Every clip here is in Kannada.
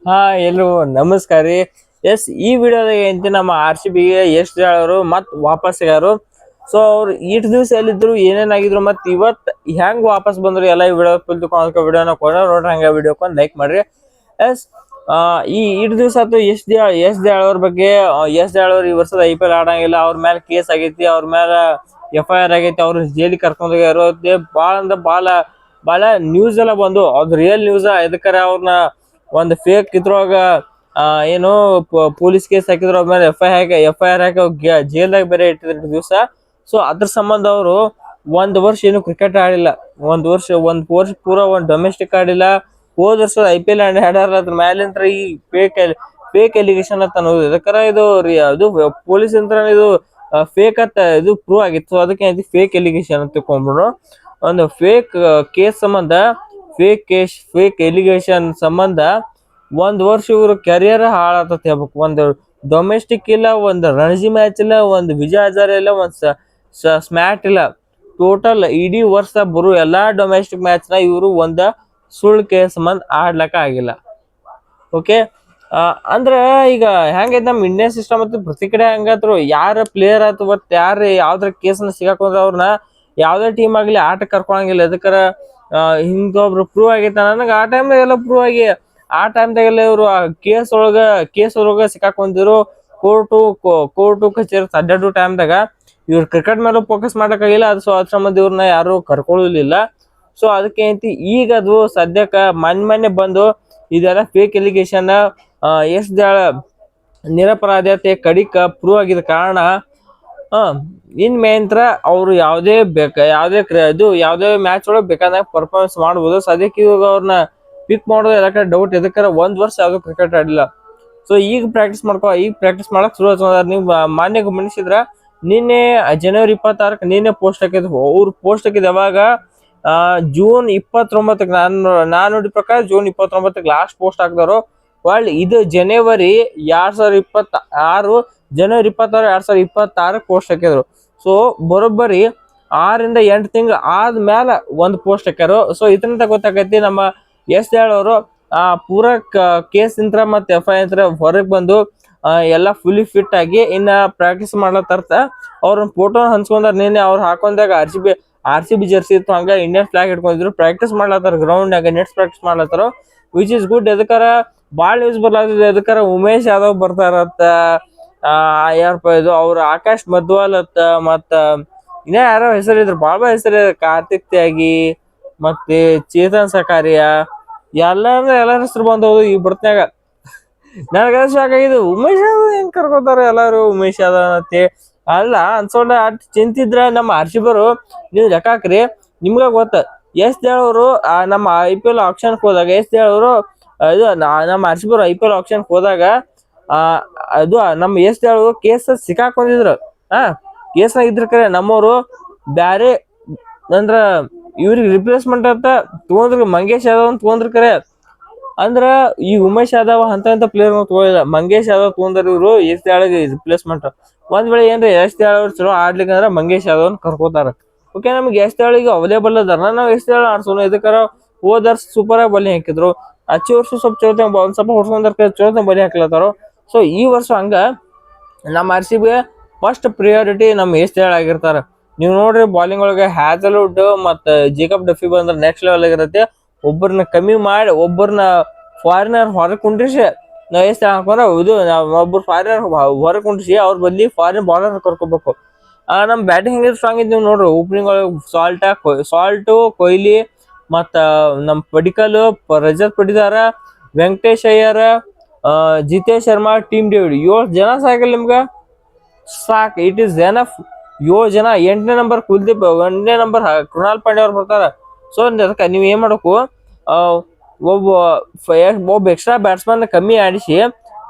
ಹಾ ಎಲ್ರು ನಮಸ್ಕಾರ ರೀ. ಈ ವಿಡಿಯೋದಾಗ ಏನಂತ ನಮ್ಮ RCBಗೆ ಎಷ್ಟು ಹೇಳೋರು ಮತ್ ವಾಪಸ್ ಸಿಗಾರು. ಸೊ ಅವ್ರು ಇಟ್ ದಿವ್ಸ ಎಲ್ಲಿದ್ರು ಏನೇನಾಗಿದ್ರು ಮತ್ ಇವತ್ ಹೆಂಗ್ ವಾಪಸ್ ಬಂದ್ರು ಎಲ್ಲ ಈ ವಿಡಿಯೋ ವಿಡಿಯೋನ ಕೊಡ ನೋಡ್ರಿ. ಹಂಗ ವಿಡಿಯೋಕೊಂಡ್ ಲೈಕ್ ಮಾಡ್ರಿ. ಎಸ್ ಈ ಇಟ್ ದಿವ್ಸ ಆಯ್ತು ಎಸ್ ಅವ್ರ ಬಗ್ಗೆ. ಎಸ್ ಅವ್ರು ಈ ವರ್ಷದ IPL ಆಡಂಗಿಲ್ಲ, ಅವ್ರ ಮೇಲೆ ಕೇಸ್ ಆಗೈತಿ, ಅವ್ರ ಮೇಲೆ FIR ಆಗೈತಿ, ಅವ್ರ ಜೈಲಿಗೆ ಕರ್ಕೊಂಡ್ ಹೋಗ್ಯಾರು. ಬಾಳ ಅಂದ್ರ ಬಾಳ ನ್ಯೂಸ್ ಎಲ್ಲ ಬಂದು ಅದ್ ರಿಯಲ್ ನ್ಯೂಸ್. ಎದಕ್ಕಾರ ಅವ್ರನ್ನ ಒಂದ್ ಫೇಕ್ ಇದ್ರೊಳಗ ಏನು ಪೊಲೀಸ್ ಕೇಸ್ ಹಾಕಿದ್ರ ಅವ್ರ ಮೇಲೆ FIR ಹಾಕಿ ಜೈಲ್ದಾಗ ಬೇರೆ ಇಟ್ಟಿದ್ರ ದಿವ್ಸ. ಸೊ ಅದ್ರ ಸಂಬಂಧ ಅವರು ಒಂದ್ ವರ್ಷ ಏನು ಕ್ರಿಕೆಟ್ ಆಡಿಲ್ಲ. ಒಂದ್ ವರ್ಷ ಪೂರ ಒಂದ್ ಡೊಮೆಸ್ಟಿಕ್ ಆಡಿಲ್ಲ. ಹೋದ್ ವರ್ಷದ IPL ಆಡ್ಯಾರ. ಅದ್ರ ಮ್ಯಾಲಿಂತ್ರ ಈ ಫೇಕ್ ಎಲಿಗೇಷನ್ ಅಂತ ಅನ್ನೋದು ಇದಕ್ಕರ ಇದು ಪೊಲೀಸ್ ಅಂತ ಇದು ಫೇಕ್ ಅಂತ ಇದು ಪ್ರೂವ್ ಆಗಿತ್ತು. ಅದಕ್ಕೆ ಫೇಕ್ ಎಲಿಗೇಷನ್ ಅಂತ ತಿಳ್ಕೊಂಡ್ರು. ಒಂದು ಕೇಸ್ ಸಂಬಂಧ ಫೇಕ್ ಎಲಿಗೇಷನ್ ಸಂಬಂಧ ಒಂದ್ ವರ್ಷ ಇವ್ರ ಕೆರಿಯರ್ ಹಾಳಾತತ್ ಹೇಳ್ಬೇಕು. ಒಂದು ಡೊಮೆಸ್ಟಿಕ್ ಇಲ್ಲ, ಒಂದು ರಣಜಿ ಮ್ಯಾಚ್ ಇಲ್ಲ, ಒಂದು ವಿಜಯ ಹಜಾರೆ ಇಲ್ಲ, ಒಂದ್ ಸ್ಮ್ಯಾಟ್ ಇಲ್ಲ. ಟೋಟಲ್ ಇಡೀ ವರ್ಷ ಬರೋ ಎಲ್ಲಾ ಡೊಮೆಸ್ಟಿಕ್ ಮ್ಯಾಚ್ ನ ಇವರು ಒಂದ ಸುಳ್ಳು ಕೇಸ್ ಸಂಬಂಧ ಆಡ್ಲಕ್ಕ ಆಗಿಲ್ಲ. ಓಕೆ, ಅಂದ್ರ ಈಗ ಹೆಂಗೈತಿ ನಮ್ ಇಂಡಿಯನ್ ಸಿಸ್ಟಮ್ ಅಂತ ಪ್ರತಿ ಕಡೆ ಹಂಗತ್ರು. ಯಾರ ಪ್ಲೇಯರ್ ಆಯ್ತು ಮತ್ ಯಾರ ಯಾವ್ದ್ರ ಕೇಸ್ನ ಸಿಗಾಕೊಂಡ್ರ ಅವ್ರನ್ನ ಯಾವ್ದೇ ಟೀಮ್ ಆಗ್ಲಿ ಆಟ ಕರ್ಕೊಳಂಗಿಲ್ಲ. ಎದಕ್ಕರ ಹಿಂಗೊಬ್ರು ಪ್ರೂವ್ ಆಗೈತ ನನಗ. ಆ ಟೈಮ್ದಾಗೆಲ್ಲ ಪ್ರೂವ್ ಆಗಿ ಆ ಟೈಮ್ದಾಗೆಲ್ಲ ಇವ್ರು ಕೇಸ್ ಒಳಗ ಸಿಕ್ಕಾಕೊಂಡಿರು. ಕೋರ್ಟು ಕಚೇರಿ ಅಡ್ಡಾಡೋ ಟೈಮ್ದಾಗ ಇವ್ರು ಕ್ರಿಕೆಟ್ ಮೇಲೂ ಫೋಕಸ್ ಮಾಡಕ್ಕಾಗಿಲ್ಲ. ಅದು ಅದ್ರ ಸಂಬಂಧ ಇವ್ರನ್ನ ಯಾರು ಕರ್ಕೊಳ್ಳಲಿಲ್ಲ. ಸೊ ಅದಕ್ಕೆ ಐತಿ ಈಗ ಅದು ಸದ್ಯಕ್ಕ ಮೊನ್ನೆ ಬಂದು ಇದೆಲ್ಲ ಫೇಕ್ ಎಲಿಗೇಷನ್ ಎಷ್ಟ್ ನಿರಪರಾಧತೆ ಕಡಿಕ ಪ್ರೂವ್ ಆಗಿದ ಕಾರಣ ಇನ್ ಮೇಂತ್ರ ಅವ್ರು ಯಾವ್ದೇ ಮ್ಯಾಚ್ ಒಳಗೆ ಬೇಕಾದಾಗ ಪರ್ಫಾರ್ಮೆನ್ಸ್ ಮಾಡ್ಬೋದು. ಸದ್ಯಕ್ಕೆ ಇವಾಗ ಅವ್ರನ್ನ ಪಿಕ್ ಮಾಡೋದು ಎಲ್ಲ ಕಡೆ ಡೌಟ್. ಎದಕ್ಕಾರ ಒಂದ್ ವರ್ಷ ಯಾವ್ದು ಕ್ರಿಕೆಟ್ ಆಡಿಲ್ಲ. ಸೊ ಈಗ ಪ್ರಾಕ್ಟೀಸ್ ಮಾಡಕ್ ಶುರು ಆಯ್ತು. ನೀವು ಮಾನ್ಯ ಗಮನಿಸಿದ್ರ ನಿನ್ನೆ ಜನವರಿ 26 ನಿನ್ನೆ ಪೋಸ್ಟ್ ಹಾಕಿದ್ರು. ಅವ್ರು ಪೋಸ್ಟ್ ಹಾಕಿದ್ ಯಾವಾಗ ಜೂನ್ 29 ನಾನು ನೋಡಿದ ಪ್ರಕಾರ ಜೂನ್ 29 ಲಾಸ್ಟ್ ಪೋಸ್ಟ್ ಹಾಕಿದ್ರು. ಒಳ್ಳೆ ಇದು ಜನವರಿ 2026 ಜನವರಿ 26 2026 ಪೋಸ್ಟ್ ಹಾಕಿದ್ರು. ಸೊ ಬರೋಬ್ಬರಿ 6 ಇಂದ 8 ತಿಂಗಳು ಆದ್ಮೇಲೆ ಒಂದ್ ಪೋಸ್ಟ್ ಹಾಕ್ಯಾರು. ಸೊ ಇದರಿಂದ ಗೊತ್ತಾಗೈತಿ ನಮ್ಮ ಅವರು ಪೂರ ಕೇಸ್ ಇಂತ್ರ ಮತ್ತೆ FIR ಹೊರಗೆ ಬಂದು ಎಲ್ಲ ಫುಲ್ಲಿ ಫಿಟ್ ಆಗಿ ಇನ್ನ ಪ್ರಾಕ್ಟೀಸ್ ಮಾಡ್ಲತ್ತರ್ತ. ಅವ್ರನ್ನ ಫೋಟೋ ಹಂಚ್ಕೊಂಡಾರ. ನಿನ್ನೆ ಅವ್ರು ಹಾಕೊಂಡಾಗ RCB ಜರ್ಸಿ ಇತ್ತು, ಹಂಗ ಇಂಡಿಯನ್ ಫ್ಲಾಗ್ ಇಟ್ಕೊಂಡಿದ್ರು. ಪ್ರಾಕ್ಟೀಸ್ ಮಾಡ್ಲತ್ತಾರ ಗ್ರೌಂಡ್ ಆಗ, ನೆಟ್ಸ್ ಪ್ರಾಕ್ಟೀಸ್ ಮಾಡ್ಲತ್ತಾರ. Which is good. ಎದಕ್ಕಾರ ಬಾಳ್ ನ್ಯೂಸ್ ಬರ್ಲಾತಿದೆ. ಎದಕ್ಕಾರ ಉಮೇಶ್ ಯಾದವ್ ಬರ್ತಾರತ್ತ, ಯಾರಪ್ಪ ಇದು ಅವ್ರ ಆಕಾಶ್ ಮಧ್ವಾಲ್ ಅತ್ತ, ಮತ್ತ ಇನ್ನ ಯಾರೋ ಹೆಸರಿದ್ರು, ಬಾಳ ಹೆಸರು ಕಾರ್ತಿಕ್ ತ್ಯಾಗಿ ಮತ್ತೆ ಚೇತನ್ ಸಕಾರಿಯಾ ಎಲ್ಲ ಎಲ್ಲಾರ ಹೆಸರು ಬಂದವು ಈ ಬರ್ತನ್ಯಾಗ. ನನಗ ಸಾಕಾಗಿದ್ದು ಉಮೇಶ್ ಯಾದವ್ ಹೆಂಗ್ ಕರ್ಕೋತಾರ ಎಲ್ಲಾರು ಉಮೇಶ್ ಯಾದವ್ ಅಂತ. ಅಲ್ಲ ಅನ್ಸೊಂಡ ಚಿಂತಿದ್ರ ನಮ್ಮ RCB ನೀವು ಲೆಕ್ಕ ಹಾಕ್ರಿ. ನಿಮ್ಗ ಗೊತ್ತ ಅವರು ನಮ್ಮ IPL ಆಕ್ಷನ್ ಹೋದಾಗ ಅವರು ಇದು ನಮ್ಮ RCB IPL ಆಕ್ಷನ್ ಹೋದಾಗ ಅದು ನಮ್ಮ ಕೇಸ್ ಸಿಕ್ಕಾಕೊಂಡಿದ್ರು. ಕೇಸ್ನಾಗ ಇದ್ರ ಕರೆ ನಮ್ಮವರು ಬ್ಯಾರೆ ಅಂದ್ರ ಇವ್ರಿಗೆ ರಿಪ್ಲೇಸ್ಮೆಂಟ್ ಅಂತ ತಗೊಂಡ್ರ ಮಂಗೇಶ್ ಯಾದವ್ ಅಂತ ತಗೊಂಡ್ರ ಕರೆ. ಅಂದ್ರ ಈ ಉಮೇಶ್ ಯಾದವ್ ಅಂತ ಪ್ಲೇಯರ್ ತಗೊಳಿಲ್ಲ. ಮಂಗೇಶ್ ಯಾದವ್ ತಗೊಂಡ್ರ ಇವ್ರು ರಿಪ್ಲೇಸ್ಮೆಂಟ್. ಒಂದ್ ವೇಳೆ ಏನ್ರ ಅವ್ರು ಚಲೋ ಆಡ್ಲಿಕ್ಕೆ ಅಂದ್ರೆ ಮಂಗೇಶ್ ಯಾದವ್ ಕರ್ಕೋತಾರ. ಓಕೆ, ನಮ್ಗೆ ಅವೈಲೇಬಲ್ ಅದಾರ, ನಾವ್ ಆಡ್ಸೋಣ. ಇದಕ್ಕಾರ ಹೋದರ್ಸ್ ಸೂಪರ್ ಆಗಿ ಬಲಿ ಹಾಕಿದ್ರು. ಅಚ್ಚಿ ವರ್ಷ ಸ್ವಲ್ಪ ಸ್ವಲ್ಪ ಹೊಡ್ಸ್ಕೊಂಡ್ರ ಬಲಿ ಹಾಕ್ಲತ್ತಾರ. ಸೊ ಈ ವರ್ಷ ಹಂಗ ನಮ್ಮ RCB ಫಸ್ಟ್ ಪ್ರಿಯಾರಿಟಿ ನಮ್ಮ ಆಗಿರ್ತಾರ. ನೀವು ನೋಡ್ರಿ ಬಾಲಿಂಗ್ ಒಳಗೆ ಹ್ಯಾಜಲ್ವುಡ್ ಮತ್ತ ಜೇಕಬ್ ಡಫಿ ಬಂದ್ರೆ ನೆಕ್ಸ್ಟ್ ಲೆವೆಲ್ ಆಗಿರತ್ತೆ. ಒಬ್ಬರನ್ನ ಕಮ್ಮಿ ಮಾಡಿ ಒಬ್ಬರನ್ನ ಫಾರಿನರ್ ಹೊರಗೆ ಕುಂಡ್ರಿಸಿ ನಾವ್ ಹಾಕೊಂಡ್ರೆ ಇದು ಒಬ್ಬರು ಫಾರಿನರ್ ಹೊರಗೆ ಕುಂಡ್ರಿಸಿ ಅವ್ರ ಬದ್ಲಿ ಫಾರಿನ್ ಬಾಲರ್ ಕರ್ಕೋಬೇಕು. ನಮ್ ಬ್ಯಾಟಿಂಗ್ ಹೆಂಗಿದ್ರು ಸ್ಟ್ರಾಂಗ್ ಇದ್. ನೀವು ನೋಡ್ರಿ ಓಪನಿಂಗ್ ಒಳಗೆ ಸಾಲ್ಟು, ಕೊಹ್ಲಿ ಮತ್ತ ನಮ್ ಪಡಿಕಲ್, ರಜತ್ ಪಡಿದಾರ, ವೆಂಕಟೇಶ್ ಅಯ್ಯರ್, ಜಿತೇಶ್ ಶರ್ಮಾ, ಟೀಮ್ ಡೇವಿಡ್ 7 ಜನ ಸಾಕಲ್ಲ ನಿಮ್ಗ. ಸಾಕ್, ಇಟ್ ಈಸ್ ಎನಫ್. 7 ಜನ. 8ನೇ ನಂಬರ್ ಕುಲ್ದೀಪ್, 1ನೇ ನಂಬರ್ ಕೃಣಾಲ್ ಪಾಂಡ್ಯ ಅವ್ರು ಬರ್ತಾರ. ಸೊ ಅದಕ್ಕೆ ನೀವ್ ಏನ್ ಮಾಡಬೇಕು, ಒಬ್ಬ ಎಕ್ಸ್ಟ್ರಾ ಬ್ಯಾಟ್ಸ್ಮನ್ ಕಮ್ಮಿ ಆಡಿಸಿ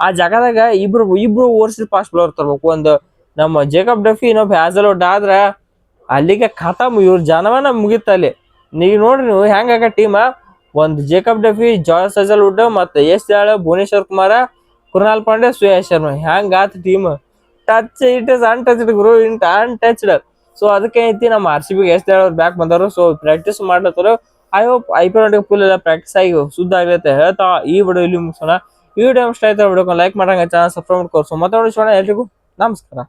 ಆ ಜಾಗದಾಗ ಇಬ್ರು ಓವರ್ಸೀಸ್ ಫಾಸ್ಟ್ ಬೌಲರ್ ತರ್ಬೇಕು. ಒಂದು ನಮ್ಮ ಜೇಕಬ್ ಡಫಿ ಇನ್ನೊಬ್ಬ ಹ್ಯಾಜಲ್ವುಡ್ ಆದ್ರ ಅಲ್ಲಿಗೆ ಖತಮ್. ಇವ್ರ ಜನವನ ಮುಗಿತಲ್ಲಿ. ನೀವು ನೋಡ್ರಿ ನೀವು ಹೆಂಗ ಟೀಮ್. ಒಂದ್ ಜೇಕಬ್ ಡಫಿ, ಜಾಯ್ಸ್ ಹ್ಯಾಜಲ್ವುಡ್ ಮತ್ತೆ ಭುವನೇಶ್ವರ್ ಕುಮಾರ, ಕೃಣಾಲ್ ಪಾಂಡ್ಯ, ಶ್ರೇಯಸ್ ಶರ್ಮಾ ಹೆಂಗ ಆತ ಟೀಮ್. ಇಟ್ ಇಸ್ ಅನ್ಟಚ್ಡ್ ಗುರು, ಅನ್ಟಚ್ಡ್. ಸೊ ಅದಕ್ಕೆ ಐತಿ ನಮ್ಮ RCB ಅವ್ರು ಬ್ಯಾಕ್ ಬಂದರು. ಸೊ ಪ್ರಾಕ್ಟೀಸ್ ಮಾಡ್ಲತ್ತಾರ. ಐ ಹೋಪ್ IPL ಫುಲ್ ಎಲ್ಲ ಪ್ರಾಕ್ಟೀಸ್ ಆಗಿ ಶುದ್ಧ ಆಗೈತೆ ಹೇಳ್ತಾ ಈ ವಿಡಿಯೋ ಇಲ್ಲಿ ಮುಗಿಸೋಣ. ಈ ವಿಡಿಯೋ ಇಷ್ಟ ಆಯ್ತು, ವಿಡಿಯೋ ಲೈಕ್ ಮಾಡಂಗ ಚಾನಲ್ ಸಬ್ಸ್ಕ್ರೈಬ್ ಮಾಡ್ಕೋರ್ಸು. ಮತ್ತೆ ನೋಡಿ ಎಲ್ರಿಗೂ ನಮಸ್ಕಾರ.